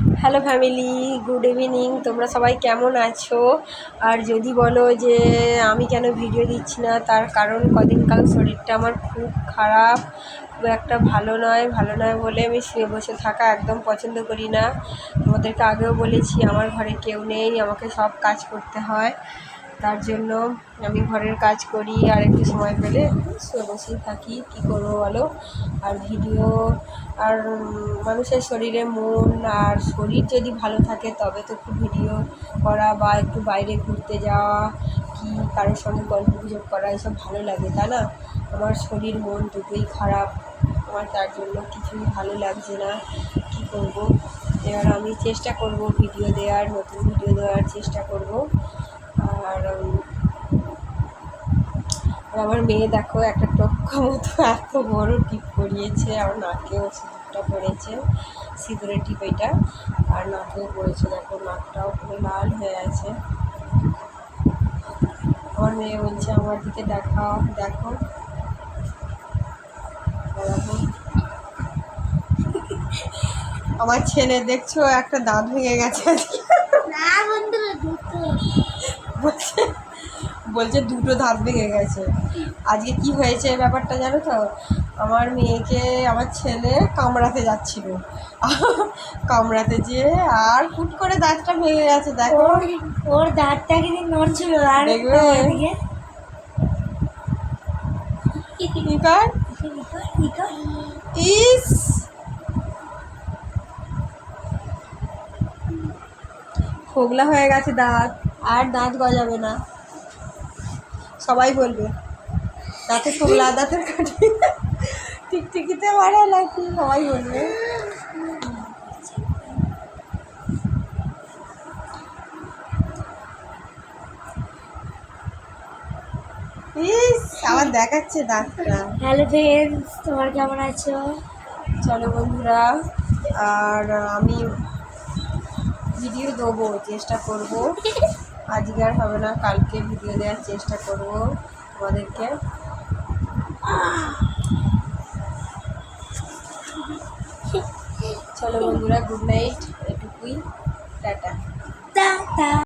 Hello family, good evening. তোমরা সবাই কেমন আছো? আর যদি বলো যে আমি কেন ভিডিও দিচ্ছি না, তার কারণ কদিনকাল শরীরটা আমার খুব খারাপ, খুব একটা ভালো নয় বলে আমি শুয়ে বসে থাকা একদম পছন্দ করি না। তোমাদেরকে আগেও বলেছি, আমার ঘরে কেউ নেই, আমাকে সব কাজ করতে হয়। তার জন্য আমি ঘরের কাজ করি আর একটু সময় পেলে শুয়ে বসেই থাকি। কী করবো বলো? আর ভিডিও আর মানুষের শরীরে মন আর শরীর যদি ভালো থাকে তবে তো একটু ভিডিও করা বা একটু বাইরে ঘুরতে যাওয়া কি কারোর সঙ্গে গল্পগুজব করা এসব ভালো লাগে, তাই না? আমার শরীর মন দুটোই খারাপ, আমার তার জন্য কিছুই ভালো লাগছে না। কী করব? এবার আমি চেষ্টা করব ভিডিও দেওয়ার, নতুন ভিডিও দেওয়ার চেষ্টা করব। আর আমার মেয়ে দেখো একটা টক্কা মতো এত বড় টিপ পরিয়েছে, আমার নাকেও সিঁদুরটা পড়েছে, সিঁদুরের টিপ এটা, আর নাকেও পড়েছে। দেখো নাকটাও পুরো লাল হয়ে আছে। আমার মেয়ে বলছে আমার দিকে দেখাও, দেখো দেখো। আমার ছেলে দেখছো একটা দাঁত ভেঙে গেছে বলছে বলছে দুটো দাঁত ভেঙে গেছে। আজকে কি হয়েছে ব্যাপারটা জানো তো? আমার মেয়েকে আমার ছেলে কামড়াতে যাচ্ছিল, কামড়াতে যেয়ে আর ফুট করে দাঁতটা ভেঙে গেছে। দেখো ওর দাঁতটা কিন্তু নড়ছিল আর দেখবে ইস খোগলা হয়ে গেছে দাঁত, আর দাঁত গজাবে না। সবাই বলবে দাঁতে খোগলা, দাঁতের কাঠি টিকটিকিতে মারা নাকি, সবাই বলবে। ইস আবার দেখাচ্ছে দাঁতটা। হ্যালো ফ্রেন্ডস, তোমার কেমন আছো? চলো বন্ধুরা, আর আমি ভিডিও দেবো, চেষ্টা করব। আজকে আর হবে না, কালকে ভিডিও দেওয়ার চেষ্টা করব তোমাদেরকে। চলো বন্ধুরা, গুড নাইট, এটুকুই, টাটা।